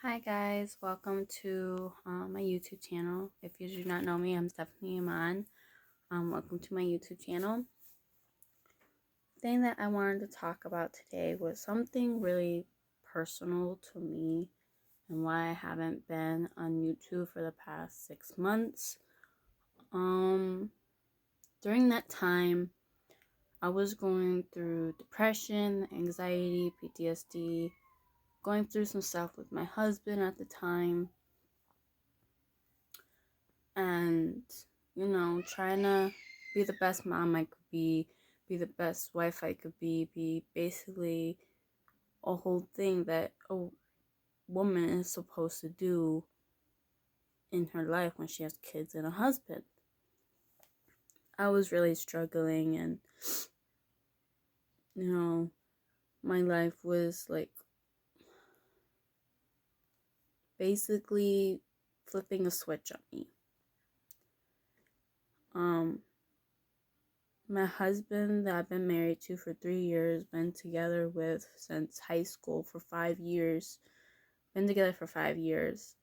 Hi guys, welcome to my YouTube channel. If you do not know me, I'm Stephanie Iman. Welcome to my YouTube channel. The thing that I wanted to talk about today was something really personal to me and why I haven't been on YouTube for the past 6 months. During that time, I was going through depression, anxiety, PTSD, going through some stuff with my husband at the time, and trying to be the best mom I could be the best wife I could be basically a whole thing that a woman is supposed to do in her life when she has kids and a husband. I was really struggling, and my life was like basically flipping a switch on me. My husband that I've been married to for 3 years, been together with since high school for 5 years, been together for 5 years.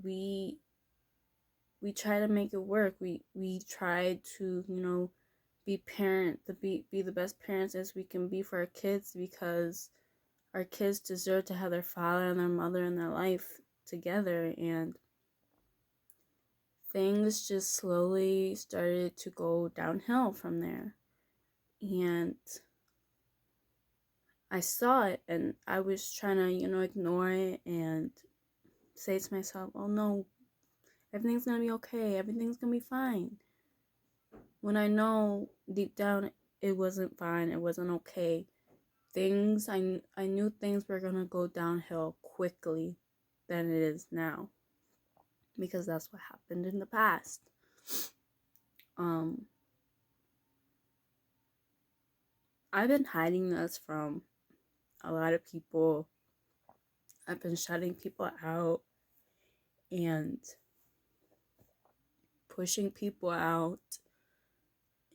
We try to make it work. We try to, be the best parents as we can be for our kids, because our kids deserve to have their father and their mother in their life together, and things just slowly started to go downhill from there. And I saw it, and I was trying to, ignore it and say to myself, oh no, everything's gonna be okay, everything's gonna be fine. When I know deep down it wasn't fine, it wasn't okay. I knew things were gonna go downhill quickly than it is now, because that's what happened in the past. I've been hiding this from a lot of people. I've been shutting people out and pushing people out,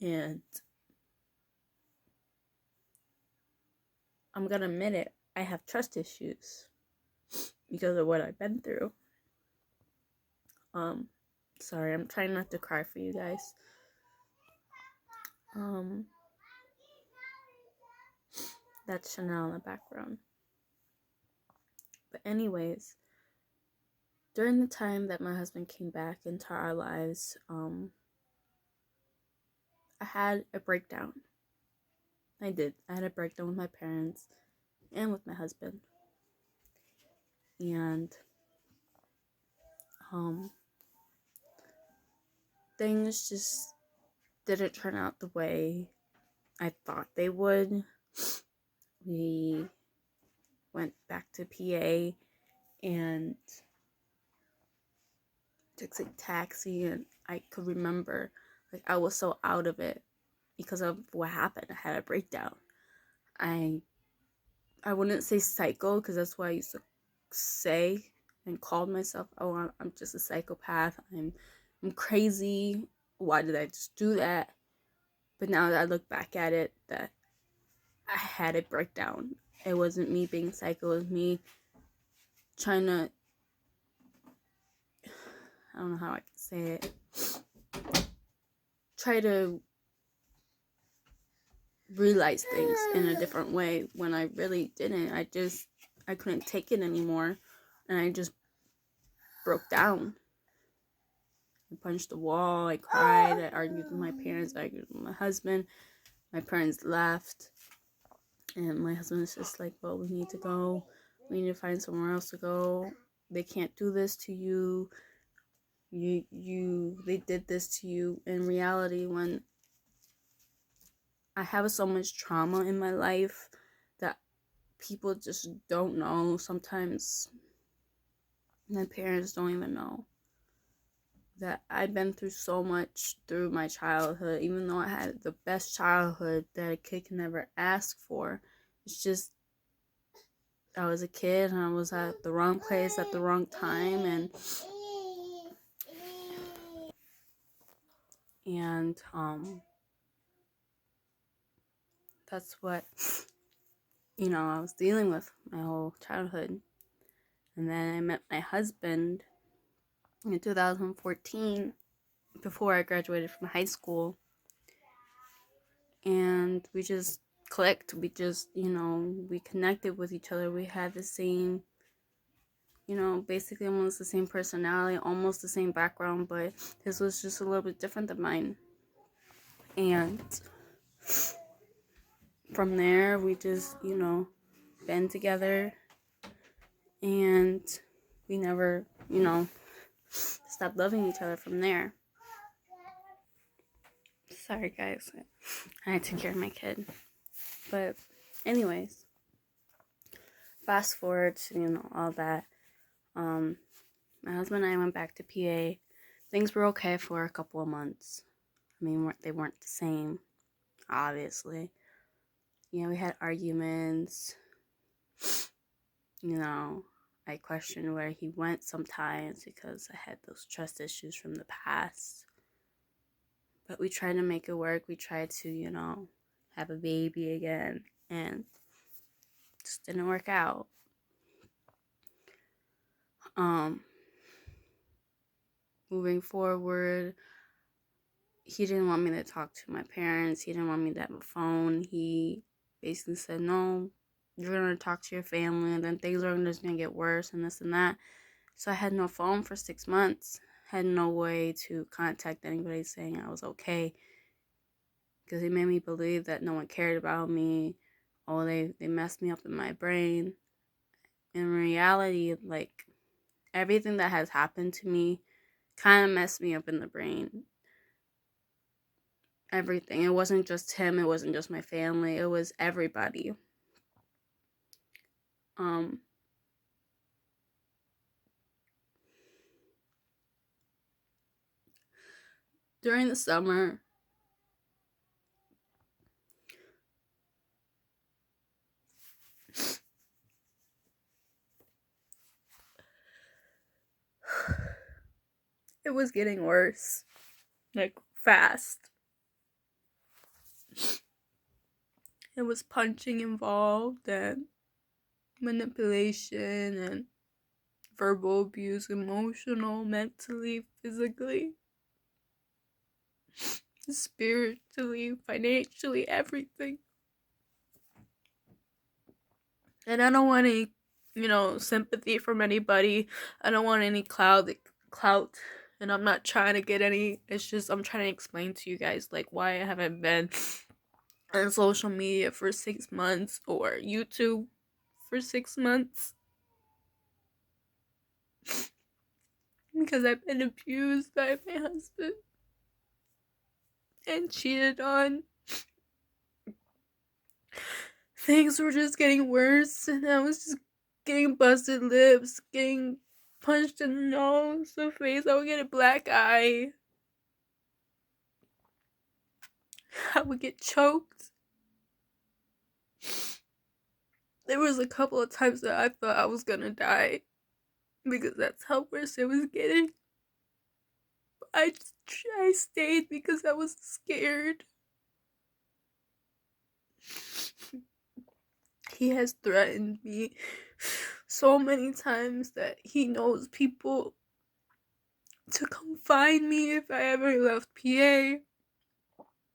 and I'm gonna admit it, I have trust issues because of what I've been through. Sorry, I'm trying not to cry for you guys. That's Chanel in the background. But anyways, during the time that my husband came back into our lives, I had a breakdown. I did. I had a breakdown with my parents and with my husband. And things just didn't turn out the way I thought they would. We went back to PA and took a taxi, and I could remember, like, I was so out of it because of what happened. I had a breakdown. I wouldn't say psycho, because that's what I used to say and called myself. Oh, I'm just a psychopath. I'm crazy. Why did I just do that? But now that I look back at it, that I had a breakdown. It wasn't me being psycho. It was me trying to, I don't know how I can say it, try to realize things in a different way when I really didn't. I couldn't take it anymore, and I just broke down. I punched the wall, I cried, I argued with my parents, I argued with my husband. My parents left, and my husband was just like, well, we need to go. We need to find somewhere else to go. They can't do this to you. They did this to you. In reality, when I have so much trauma in my life that people just don't know. Sometimes my parents don't even know that I've been through so much through my childhood, even though I had the best childhood that a kid can ever ask for. It's just, I was a kid and I was at the wrong place at the wrong time, and that's what I was dealing with my whole childhood. And then I met my husband in 2014 before I graduated from high school. And we just clicked. We just, we connected with each other. We had the same, basically almost the same personality, almost the same background, but his was just a little bit different than mine. And from there, we just, been together, and we never, stopped loving each other from there. Sorry, guys. I had to take care of my kid. But anyways, fast forward to, all that. My husband and I went back to PA. Things were okay for a couple of months. I mean, they weren't the same, obviously. We had arguments. I questioned where he went sometimes because I had those trust issues from the past. But we tried to make it work. We tried to, have a baby again, and it just didn't work out. Moving forward, he didn't want me to talk to my parents. He didn't want me to have a phone. He basically said, no, you're going to talk to your family, and then things are just going to get worse and this and that. So I had no phone for 6 months. Had no way to contact anybody saying I was okay, because he made me believe that no one cared about me. Oh, they messed me up in my brain. In reality, like, everything that has happened to me kind of messed me up in the brain. Everything. It wasn't just him. It wasn't just my family. It was everybody. During the summer, it was getting worse. Like, fast. It was punching involved, and manipulation, and verbal abuse, emotional, mentally, physically, spiritually, financially, everything. And I don't want any, sympathy from anybody. I don't want any clout. And I'm not trying to get any. It's just I'm trying to explain to you guys, like, why I haven't been on social media for 6 months or YouTube for 6 months. Because I've been abused by my husband and cheated on. Things were just getting worse, and I was just getting busted lips, getting punched in the nose, the face. I would get a black eye. I would get choked. There was a couple of times that I thought I was gonna die, because that's how worse it was getting. But I stayed because I was scared. He has threatened me so many times that he knows people to come find me if I ever left PA, if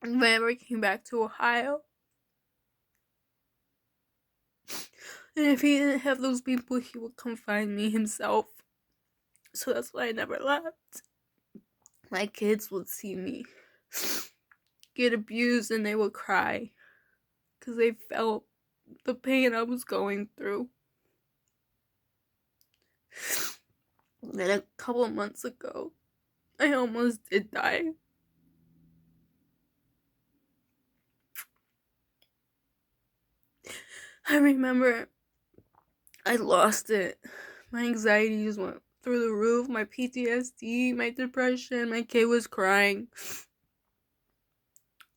I ever came back to Ohio. And if he didn't have those people, he would come find me himself. So that's why I never left. My kids would see me get abused and they would cry because they felt the pain I was going through. And a couple of months ago, I almost did die. I remember I lost it. My anxiety just went through the roof. My PTSD, my depression, my kid was crying.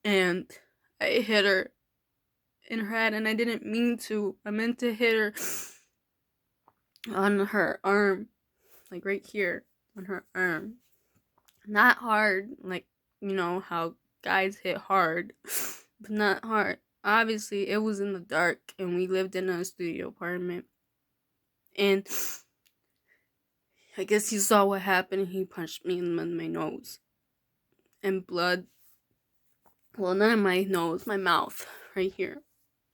And I hit her in her head, and I didn't mean to. I meant to hit her on her arm, like right here on her arm. Not hard, like, how guys hit hard, but not hard. Obviously, it was in the dark, and we lived in a studio apartment. And I guess he saw what happened, and he punched me in my nose. And blood, well, not in my nose, my mouth, right here.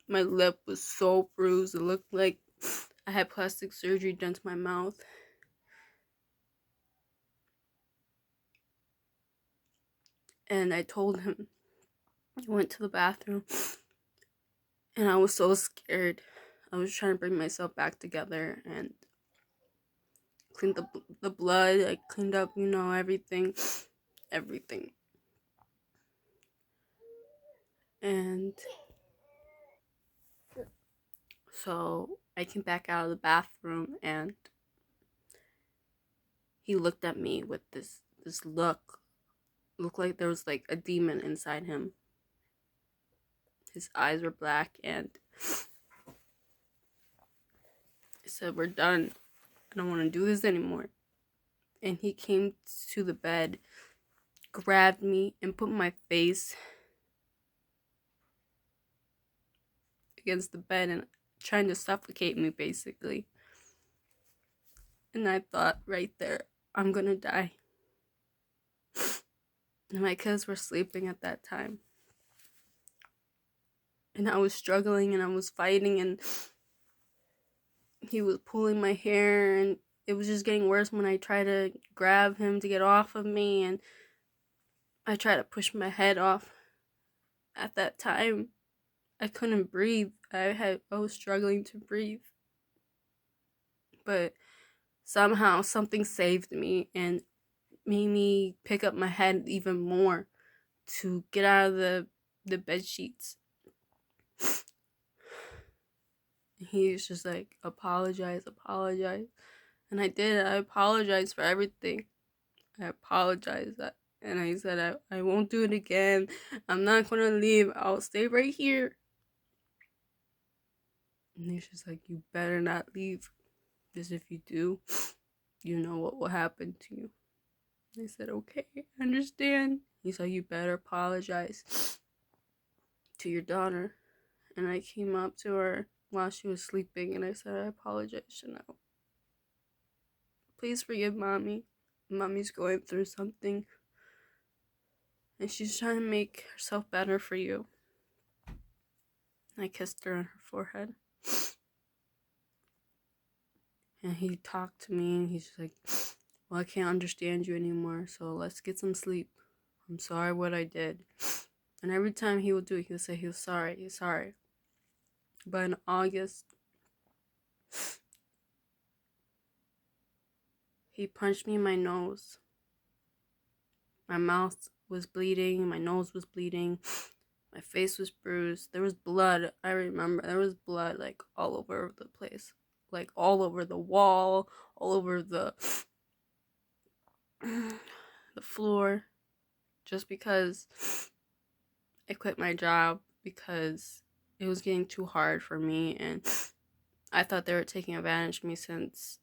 My lip was so bruised, it looked like I had plastic surgery done to my mouth. And I told him, I went to the bathroom, and I was so scared. I was trying to bring myself back together and cleaned the blood. I cleaned up, everything. And so I came back out of the bathroom, and he looked at me with this look. Looked like there was like a demon inside him. His eyes were black, and I said, "We're done. I don't want to do this anymore." And he came to the bed, grabbed me, and put my face against the bed and trying to suffocate me, basically. And I thought right there, I'm gonna die. And my kids were sleeping at that time. And I was struggling, and I was fighting, and he was pulling my hair, and it was just getting worse when I tried to grab him to get off of me, and I tried to push my head off. At that time, I couldn't breathe. I was struggling to breathe. But somehow something saved me and made me pick up my head even more to get out of the bed sheets. He was just like, apologize. And I did. I apologized for everything. I apologized. And I said, I won't do it again. I'm not going to leave. I'll stay right here. And he's just like, you better not leave. Because if you do, you know what will happen to you. I said, okay, I understand. He said, you better apologize to your daughter. And I came up to her while she was sleeping, and I said, I apologize, Chanel. Please forgive Mommy. Mommy's going through something, and she's trying to make herself better for you. And I kissed her on her forehead. And he talked to me, and he's just like, well, I can't understand you anymore, so let's get some sleep. I'm sorry what I did. And every time he would do it, he would say he was sorry, he's sorry. But in August, he punched me in my nose. My mouth was bleeding, my nose was bleeding, my face was bruised. There was blood. I remember there was blood like all over the place. Like all over the wall, all over the floor. Just because I quit my job because it was getting too hard for me, and I thought they were taking advantage of me since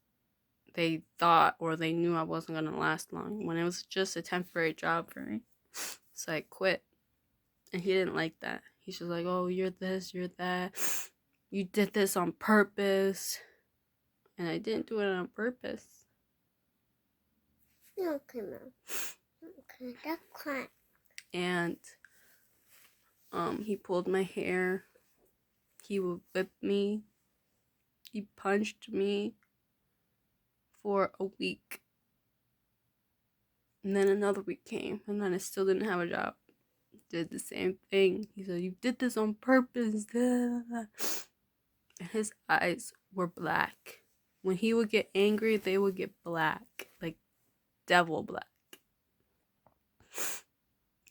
they thought or they knew I wasn't going to last long, when it was just a temporary job for me. So I quit. And he didn't like that. He's just like, oh, you're this, you're that. You did this on purpose. And I didn't do it on purpose. Okay, Mom. Okay, that's quiet. And he pulled my hair. He would whip me. He punched me for a week. And then another week came, and then I still didn't have a job. Did the same thing. He said, you did this on purpose. And his eyes were black. When he would get angry, they would get black. Like devil black.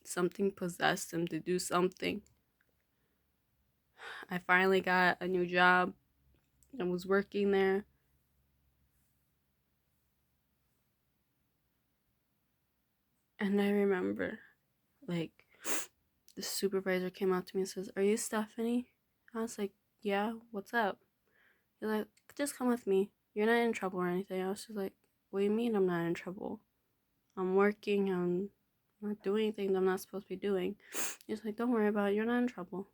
Something possessed him to do something. I finally got a new job. I was working there. And I remember, like, the supervisor came up to me and says, are you Stephanie? I was like, yeah, what's up? He's like, just come with me. You're not in trouble or anything. I was just like, what do you mean I'm not in trouble? I'm working. I'm not doing anything I'm not supposed to be doing. He's like, don't worry about it. You're not in trouble.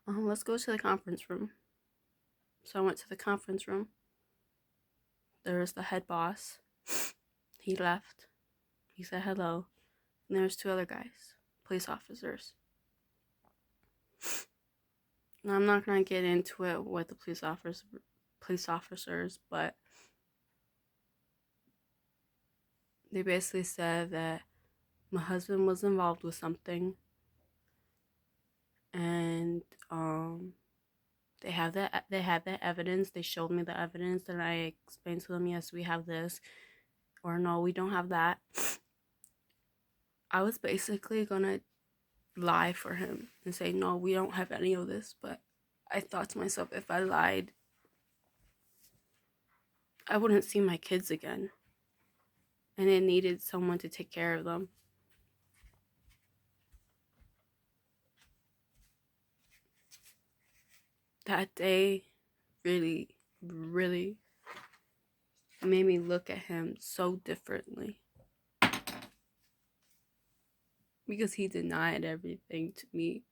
let's go to the conference room. So I went to the conference room. There was the head boss. He left. He said hello. And there was 2 other guys, police officers. Now, I'm not gonna get into it with the police officers, but they basically said that my husband was involved with something, and they had that evidence. They showed me the evidence, and I explained to them, yes, we have this, or no, we don't have that. I was basically gonna lie for him and say, no, we don't have any of this, but I thought to myself, if I lied, I wouldn't see my kids again, and it needed someone to take care of them. That day really, really made me look at him so differently, because he denied everything to me,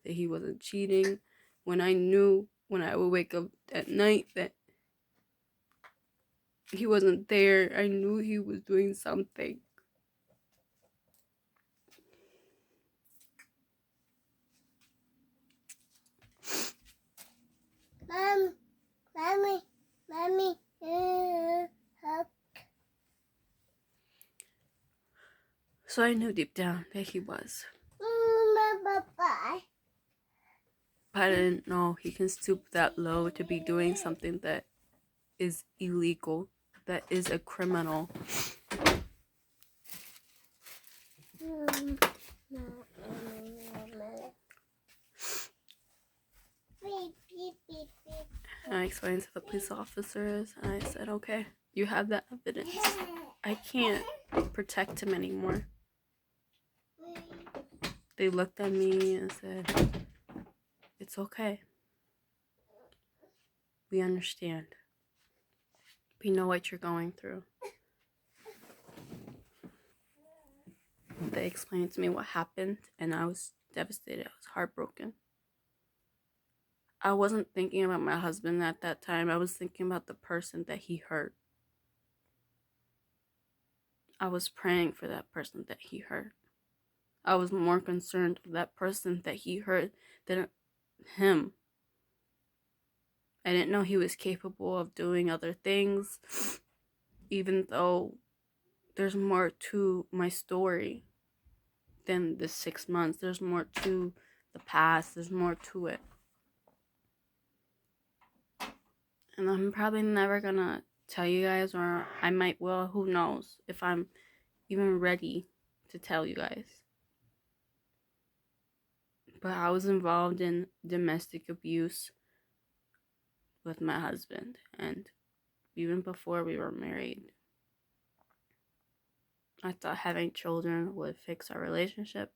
that he wasn't cheating, when I knew when I would wake up at night that he wasn't there. I knew he was doing something. Mommy, help. So I knew deep down that he was. Bye. But I didn't know he can stoop that low to be doing something that is illegal, that is a criminal. And I explained to the police officers, and I said, okay, you have that evidence. I can't protect him anymore. They looked at me and said, it's okay. We understand. We know what you're going through. They explained to me what happened, and I was devastated. I was heartbroken. I wasn't thinking about my husband at that time. I was thinking about the person that he hurt. I was praying for that person that he hurt. I was more concerned with that person that he hurt than him. I didn't know he was capable of doing other things, even though there's more to my story than the 6 months. There's more to the past. There's more to it. And I'm probably never gonna tell you guys, or I might will, who knows, if I'm even ready to tell you guys. But I was involved in domestic abuse with my husband, and even before we were married. I thought having children would fix our relationship.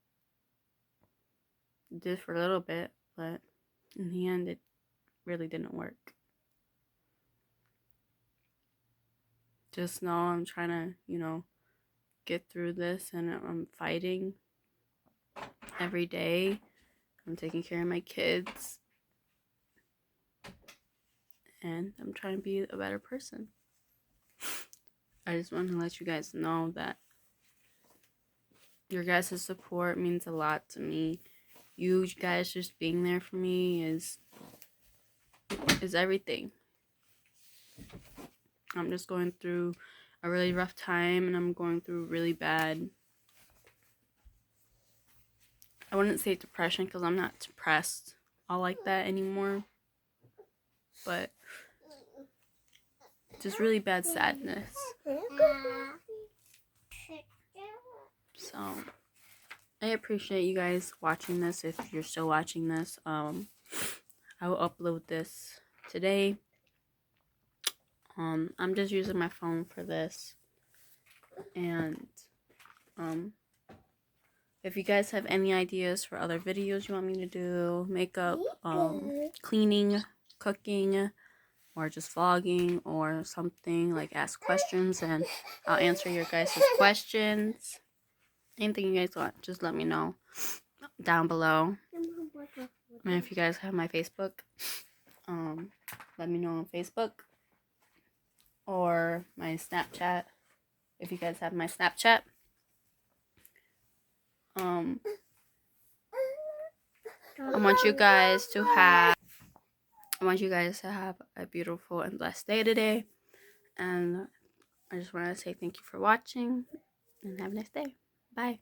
It did for a little bit, but in the end, it really didn't work. Just know I'm trying to, get through this, and I'm fighting every day. I'm taking care of my kids, and I'm trying to be a better person. I just want to let you guys know that your guys' support means a lot to me. You guys just being there for me is everything. I'm just going through a really rough time, and I'm going through really bad, I wouldn't say depression, because I'm not depressed all like that anymore, but just really bad sadness. So I appreciate you guys watching this. If you're still watching this, I will upload this today. I'm just using my phone for this, and if you guys have any ideas for other videos you want me to do, makeup, cleaning, cooking, or just vlogging or something, like ask questions and I'll answer your guys' questions. Anything you guys want, just let me know down below. And if you guys have my Facebook, let me know on Facebook or my Snapchat. If you guys have my Snapchat, I want you guys to have a beautiful and blessed day today. And I just want to say thank you for watching and have a nice day. Bye.